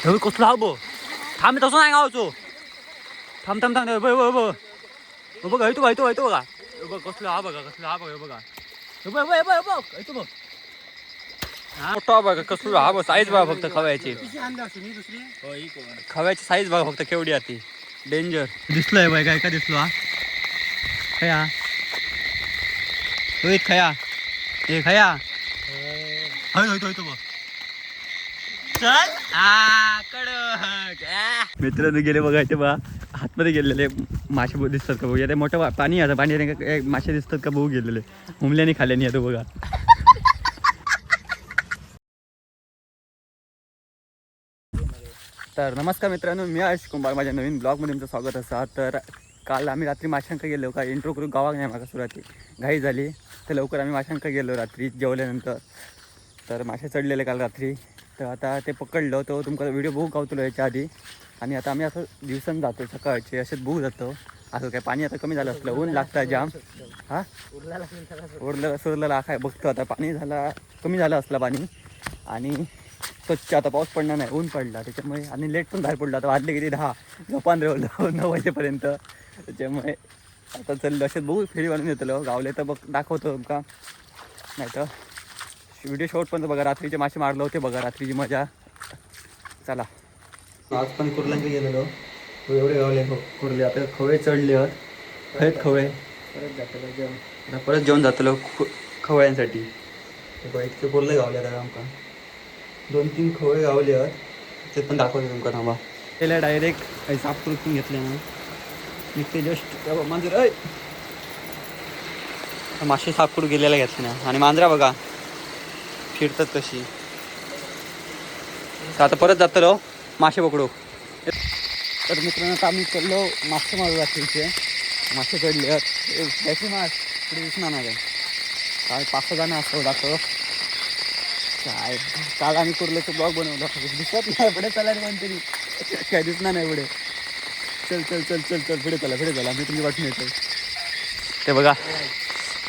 ठेवी कसलो हा बो थांब तसं नाही गावचो थांब थांब थांब बघ येतो बघा बघ कसलो हा बघा बघा बघ हा मोठा बघा कसलो हा बघ साईज बघा फक्त खव्याची खव्याची साईज बघा फक्त केवढी आती डेंजर दिसलोय बाय काय का दिसलो हा खया रोहित खया हे खया होतो बघ चल मित्रांनो गेले बघायचे बा हातमध्ये गेलेले मासे दिसतात का बघू ते मोठं पाणी आता पाणी मासे दिसतात का बघू गेलेले हुमल्याने खाल्याने येतो बघा. तर नमस्कार मित्रांनो, मी आयुष कुंभार माझ्या नवीन ब्लॉगमध्ये तुमचं स्वागत असं. तर काल आम्ही रात्री माशांका गेलो का इंट्रो करून गावात नाही मागा सुरुवाती घाई झाली तर लवकर आम्ही माशांका गेलो रात्री जेवल्यानंतर. तर मासे चढलेले काल रात्री तर आता ते पकडलं तो तुमचा व्हिडिओ बघू गावतो याच्या आधी. आणि आता आम्ही असं दिवसांनी जातो सकाळचे असेच बघू जातो. असं काय पाणी आता कमी झालं असलं ऊन लागतं जाम हां सुरला काय बघतो आता पाणी झाला कमी झालं असलं पाणी आणि स्वच्छ आता पाऊस पडणार नाही ऊन पडला त्याच्यामुळे आणि लेट पण बाहेर पडला आता वाजले किती 10 9 वाजेपर्यंत. त्याच्यामुळे आता चाललं असेच बघू फेरी बनवून येतलो गावले तर बघ दाखवतो तुमका नाही तर व्हिडिओ शॉट पण बघा. रात्रीचे मासे मारले होते बघा रात्रीची मजा. चला आज पण कुर्ल्यांकडे गेलेलो एवढे गावले कुर्ले आता खवळे चढले आहेत खवळे परत जेवण जातलो खवळ्यांसाठी इतके कुर्ले गावले आता आमका 2-3 खवळे गावले आहेत ते पण दाखवते तुमका थांबा. त्याला डायरेक्ट साफ करून घेतले ना निघते जस्ट मांजर मासे साफ करून गेलेला घेतले ना आणि मांजरा बघा फिरतात कशी. आता परत जातलो मासे पकडू. तर मित्रांनो आता आम्ही चढलो मासे मारू रात्रीचे मासे चढले आहेत मास पुढे दिसणार नाही काय 5-6 जण असतो जातो काय. काल आम्ही कुर्ल्याचं ब्लॉग बनवलं दिसत नाही पुढे चालायला कोणतरी काय दिसणार नाही पुढे. चल पुढे चला मी तुम्ही वाटून येतो. ते बघा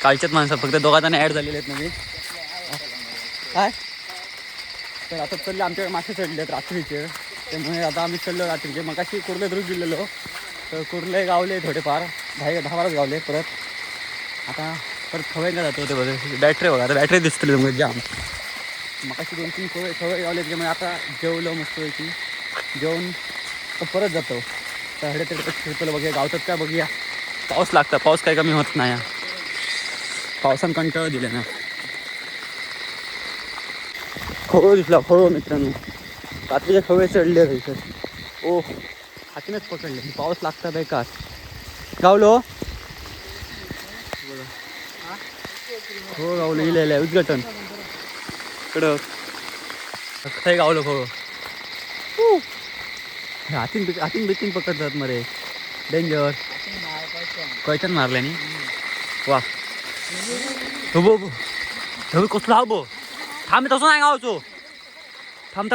कालच्याच माणसं फक्त 2 जण ॲड झालेले आहेत नवीन काय. तर आता चढले आमच्याकडे मासे चढले आहेत रात्रीचे त्यामुळे आता आम्ही चढलो रात्रीचे मग अशी कुर्ले दुरुक गेलेलो तर कुर्ले गावले थोडेफार 10-12 गावले परत. आता परत खवयला जातो ते बघा बॅटरी बघा आता बॅटरी दिसतली तुम्ही जाम मग अशी 2-3 खवय गावले त्याच्यामुळे आता जेवलो मस्तपैकी जेवून परत जातो. तर हडे तिकडे फिरतो बघूया गावतात काय बघूया. पाऊस लागतं पाऊस काही कमी होत नाही पावसानं कंटाळं दिले ना. खवळ दिसला खवळ मित्रांनो रात्रीचे खवळे चढले इथं ओ हातीनच पकडले पाऊस लागता बेकार गावलो हो गावलो इलेलं आहे उद्घाटन इकडं काही गावलो खवळ हातीन बितीन पकडतात मध्ये डेंजर कैचन मारल्याने वा हो कसलो हा बो थांब तसं नाही गावचो थांब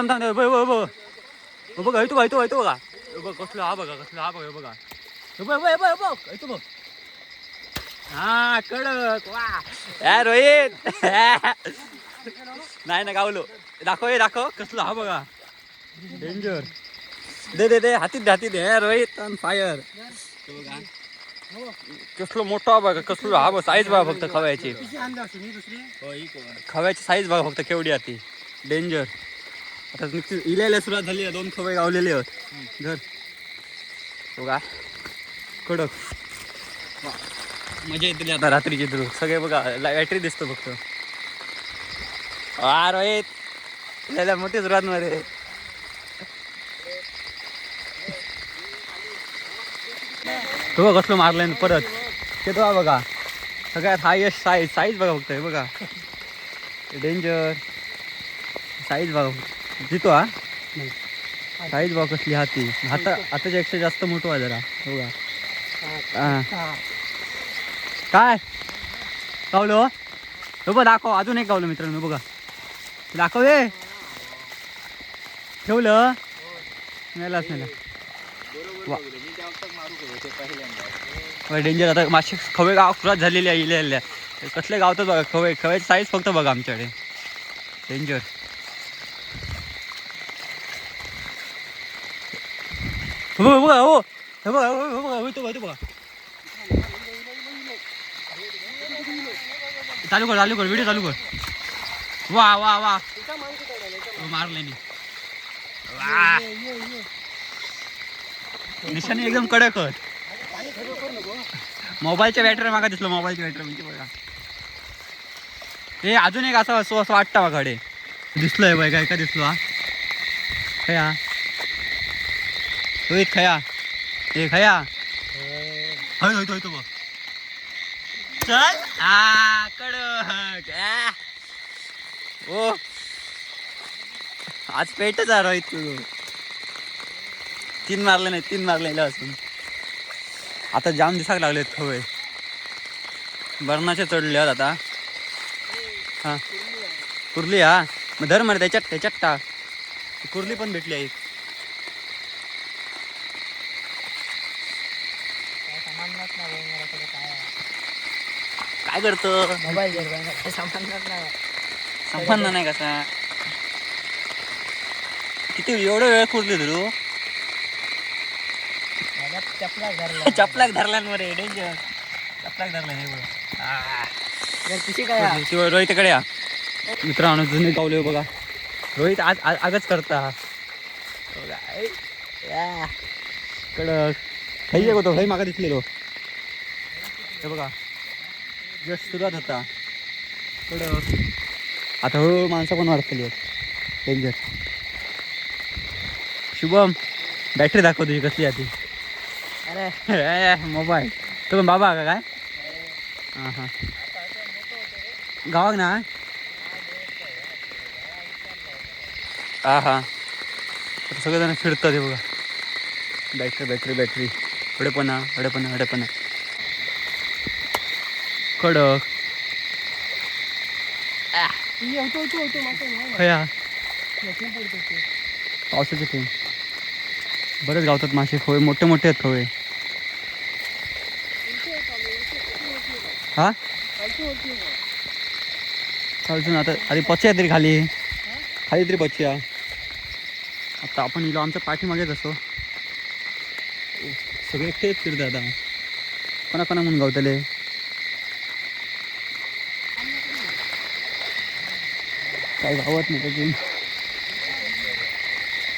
बघ येतो बघा बघ कसलो हा बघा बघा येतो बघ हा कडक वा रोहित नाही ना गावलो दाखव कसलो हा बघा डेंजर दे हातीत रोहित ऑन फायर. कसलो मोठा बघा कसलो हा बघ साईज बघा फक्त खव्याची साईज बघा फक्त केवढी आती डेंजर. आता इल्याला सुरुवात झाली 2 खवय गावलेले आहेत घर बघा कडक मजा येतली आता रात्रीची तर सगळे बघा बॅटरी दिसतो फक्त. रोहित याला मोठी सुरुवात मध्ये तो कसलो मारलाय परत ते तो बघा सगळ्यात हायेस्ट साईज बघा फक्त हे बघा डेंजर साईज बघा जितो हा साईज बघा कसली हाती आताच्या पेक्षा जास्त मोठं आहे जरा बघा. काय गावलो बघ दाखव अजून एक गावलं मित्रांनो बघा दाखव हे ठेवलं मेलाच डेंजर. आता मासे खवे गाव सुरुवात झालेली आहे इल्या कसले गावतात बघा खव्याची साईज फक्त बघा आमच्याकडे डेंजर. बघा हो हे बघा हो बघा होतो बघा चालू कर व्हिडिओ चालू कर. वा वा वा मारले मी. निशाणी एकदम कडक. मोबाईलच्या बॅटरी मागा दिसलो मोबाईलच्या बॅटरी म्हणजे बघा हे अजून एक असं असं वाटतं बघा कडे दिसलोय बाय काय का दिसलो हा खया रोहित खया हे खया होय तो बघ चल हा कडक ओ आज पेटच आहे रोहित तू. 3 मारले असून आता जाम दिसाक लागलेत खवय बर्नाचे चढले आता. हा कुर्ली हा मग धर मार त्याच्यात टाक कुर्ली पण भेटली आहे. काय करतो मोबाईल संपन्न नाही कसा किती एवढा वेळ कुर्ली धरू चपलाक धरला रे डेंजर चपलाक धरला हे बघ रोहितकडे या मित्रांनो जुने गावले बघा रोहित आज आगच करता कडक खाई होतो भाई मागा दिसलेलो हे बघा जस्ट सुरुवात होता कडक आता हळूहळू माणसं पण वाढतली डेंजर. शुभम बॅटरी दाखव तुझी कसली आधी. अरे मोबाईल तो पण बाबा का काय हां हां गावाक ना हा हा सगळेजण फिरतात हे बघा बॅटरी हडपणा कडक खया पावसाचे ते बरेच गावतात मासे खवय मोठे आहेत खवय हा चालतो आता आधी पचया तरी खाली तरी पचया. आता आपण इलो आमच्या पाठीमागेच असो सगळे एकटेच फिरतात आता कोणा म्हणून गावतले काय गावात नाही अजून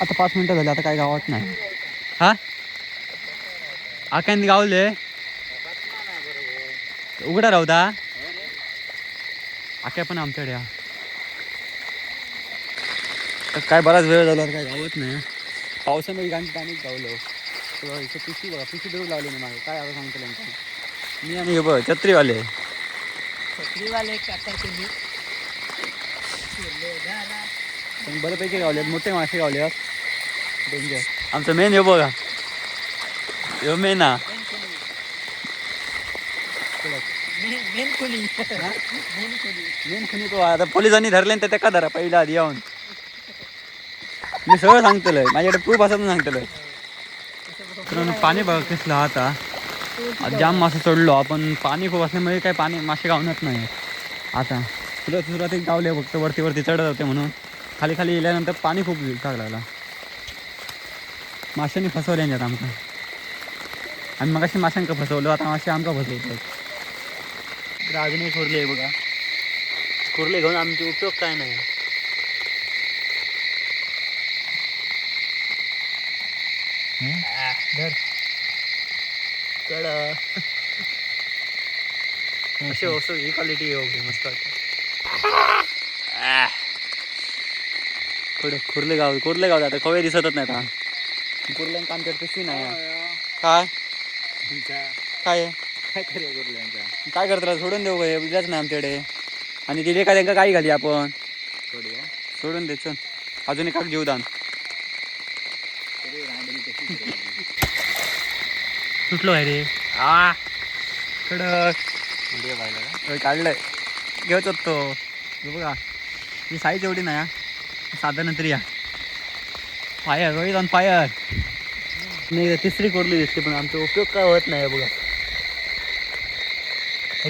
आता 5 मिनिटं झाली आता काय गावात नाही. हा आकांत गावले उघडा राहता आक्या पण आमच्याकडे काय बराच वेळ झाला काय गावत नाही. पावसामध्ये गाणी पाणीच गावलं इथं पिशी बघा पिशी दरून लावले नाही मागे काय आता सांगतो त्यांचं मी आणि हे बघ छत्रीवाले बऱ्यापैकी गावले मोठे मासे गावले डेंजर. आमचं मेन हे बघा हे मेन हा मेन खुनी तो आता पोलिसांनी धरले तर त्या धरा पहिला आधी येऊन मी सगळं सांगतलंय माझ्याकडे प्रूफ असं सांगतलंय. पाणी बघा कसलं आता आज जाम मासे चढलो आपण पाणी खूप असल्यामुळे काही पाणी मासे गावणार नाही. आता सुरुवात गावले फक्त वरती चढत होते म्हणून खाली गेल्यानंतर पाणी खूप टाक लागला माशांनी फसवले यांच्यात आमका. आम्ही मग अशी माशांका फसवलो आता मासे आमका फसवतो. अजूनही खोरले आहे बघा खोरले घेऊन आमचे उपयोग काय नाही. अशी वस्तू ही क्वालिटी मस्त कुर्ले गाव आता खवे दिसतच नाही आता कुर्ल्यांका आमच्याकडे पिशवी नाही काय काय करतात सोडून देऊ का बुजल्याच नाही आमच्याकडे आणि तिथे काय त्यांना काही घाली आपण सोडून दे चल अजून एका जीवदान सुटलो आहे रे कडक काढलंय घेऊच तो बघा ही साईज एवढी नाही साधारण तरी या फायर रोहित ऑन फायर नाही तिसरी कोरली दिसते पण आमचा उपयोग काय होत नाही बघा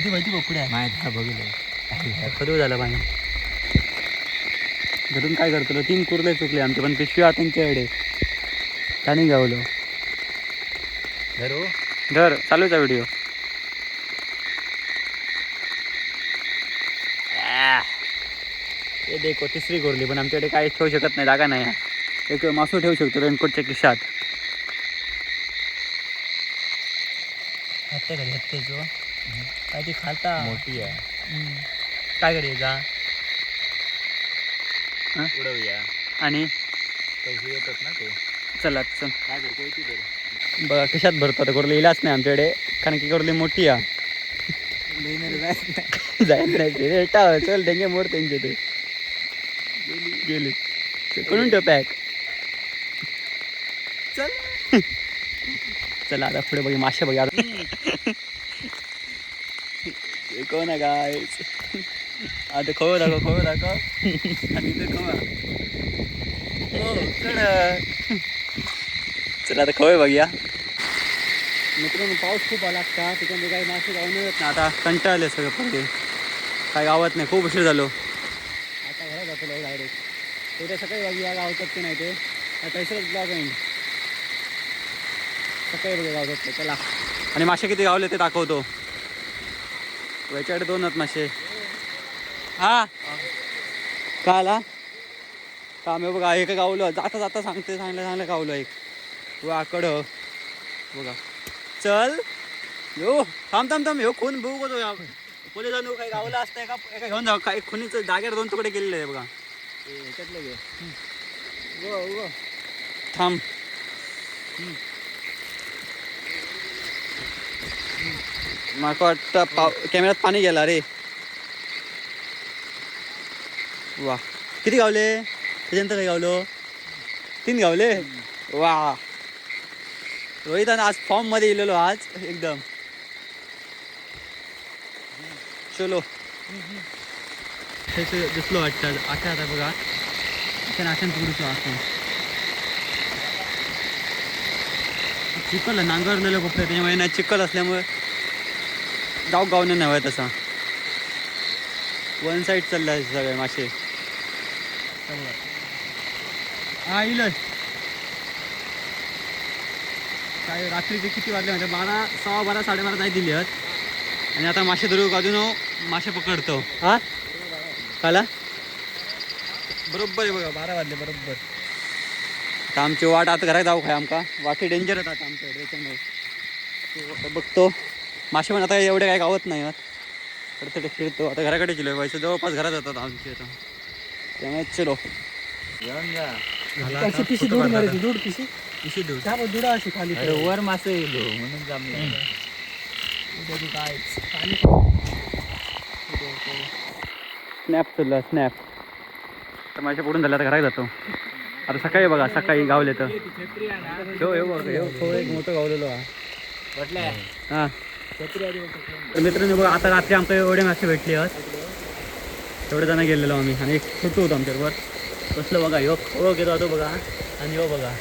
माहिती पुढे माहिती बघितलं कधी झालं पाणी घरून काय करतो 3 कुर्ले चुकले आमचे पण पिशवी त्यांच्याकडे त्याने गावलो धर चालूचा व्हिडिओ. हे देखो तिसरी गोरली, पण आमच्याकडे काही ठेवू शकत नाही, जागा नाही. एक मासू ठेवू शकतो रेनकोटच्या खिशात. हत्ते घरी हत्तेचो काय ती खाता मोठी आहे. काय करूया जा उडवूया. आणि पैसे येतात ना ते. चला चल काय करतो किती तर बघा खिशात भरतो. आता गोरली इलाच नाही आमच्याकडे, कारण की गोरली मोठी आहे. जायत नाही ते रेटा. चल डेंगे मोड त्यांचे ते गेली. करून ठेव पॅक. चल चला आता पुढे बघी मासे बघा. कोण आहे काय आता खवं दाखव आणि ते खवा. चला आता खवय बघूया. मित्रांनो पाऊस खूप आला असता, त्याच्यामध्ये काही मासे गावून येत ना. आता कंटाळले सगळं पडते, काय गावात नाही. खूप उशीर झालो. आता घरात जातो डायरेक्ट. उद्या सकाळी बघूया गावतात की नाही ते. आता इसरच ब्लॉग आहे, सकाळी बघूया गावतात ते. चला आणि मासे किती गावले ते दाखवतो. याच्याकडे 2 आहेत मासे. हा काय आला काम आहे बघा. एक गावलं जाता जाता सांगलं गावलं एक वाकड बघा. चल यो थांब यो खून बघू तो. कोणी जाऊन काही गावलं असतं एका घेऊन जाऊ. काही खुनीच जागेवर 2 तुकडे गेलेले आहे बघा. ह्याच्यातलं घे थांब. माका वाटतं कॅमेऱ्यात पाणी गेला रे. वा किती गावले त्याच्यानंतर काही गावलो 3 गावले. वा रोहित आज फॉर्म मध्ये गेलेलो आज एकदम. चलो दिसलो वाटतं आख्या. आता बघा नाशन तुकडीचो असं चिखल नांगरलेलं खूप त्याच्यामुळे नाही. चिखल असल्यामुळे गावने नाही व्हाय तसा. 1 साईड चालला सगळे मासे. हा येईल काय. रात्रीचे किती वाजले म्हणजे 12, 12:15, 12:30 नाही दिली आहेत. आणि आता मासे धरू अजून मासे पकडतो. हा काला बरोबर आहे बघा 12 वाजले बरोबर. आता आमची वाट आता घरात जाऊ काय आमका वाटी डेंजर आहेत आता आमच्याकडे. त्याच्यामुळे बघतो मासे पण आता एवढे काय गावत नाही. कडे फिरतो आता घराकडे गेलो. व्हायचं जवळपास घरात जातात आमची आता. त्यामुळे चलो घेऊन जा. पिशी दूर मारायची. दूर पिशी दूर दुडा अशी खाली वर मासे येलो म्हणून जमले. काय स्नॅप चालला स्नॅप. तर माझ्या पुढून झालं आता घरात जातो. आता सकाळी बघा सकाळी गावले तर एक मोठं गावलेलो हा. तर मित्रांनो बघा आता रात्री आमच्या एवढे मासे भेटले आहेत. तेवढे जण गेलेलो आम्ही आणि एक छोटू होतो आमच्याबरोबर. कसलं बघा ह्यो खवळ घेतो होतो बघा आणि हो बघा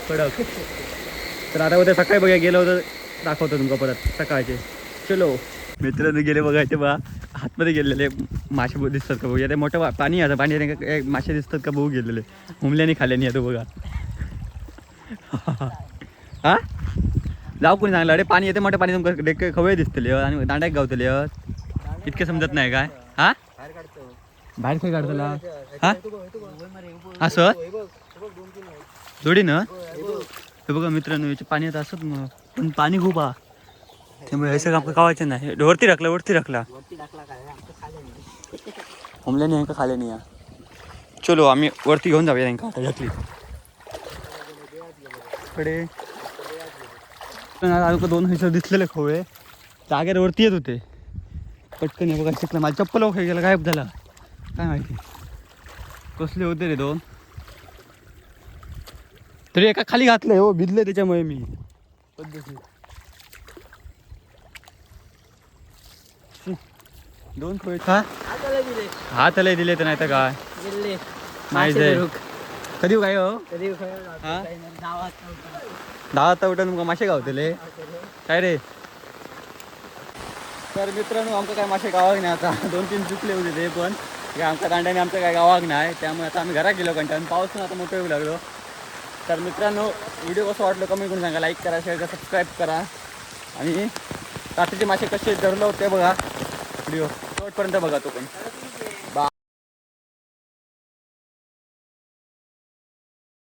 कडक. तर आता उद्या सकाळी बघा गेलो होतं दाखवतो तुमका परत सकाळचे. चलो मित्रांनो गेले बघायचे बघा हातमध्ये गेलेले मासे दिसतात का बघूया. ते मोठं पाणी आता पाणी मासे दिसतात का बघू गेलेले. हुमल्याने खाल्याने येतो बघा. हा जाऊ कोणी सांगलं अरे पाणी येते मोठं पाणी तुमचं डेक खवळे दिसतले आणि दांड्याक गावतले इतके समजत नाही काय. हा बाहेर काय काढतला हा असं जोडी ना. हे बघा मित्रांनो याचे पाणी आता असत मग पण पाणी खूप हा. त्यामुळे हे सगळं आपलं कावायचं नाही. वरती राखला हुमल्याने यांका खाले नाही. चलो आम्ही वरती घेऊन जाऊया यांका आता घातली कडे. 2 हिशोब दिसलेले खवळे जागेवर वरती येत होते. पटकन हे बघा शिकलं. माझं चप्पल वगैरे गेला गायब झाला काय माहिती. कसले होते रे 2 तरी एका खाली घातलंय हो भिजले त्याच्यामुळे मी पद्धती. 2 खवळे हात आले दिले तर नाही तर काय नाही जाय कधी काय हो. 10 वाजता उठून मग मासे गावतले काय रे. तर मित्रांनो आमचं काय मासे गावाक नाही. आता 2-3 चुकले होते ते पण आमच्या दांड्याने आमचं काय गावाक नाही. त्यामुळे आता आम्ही घरात गेलो कंटाळून. पाऊस पण आता मोठं येऊ लागलो. तर मित्रांनो व्हिडिओ कसं वाटलं कमेंट करून सांगा, लाईक करा, शेअर करा, सबस्क्राईब करा आणि रात्रीचे मासे कसे धरलं होते बघा व्हिडिओ शेवटपर्यंत बघा तो पण.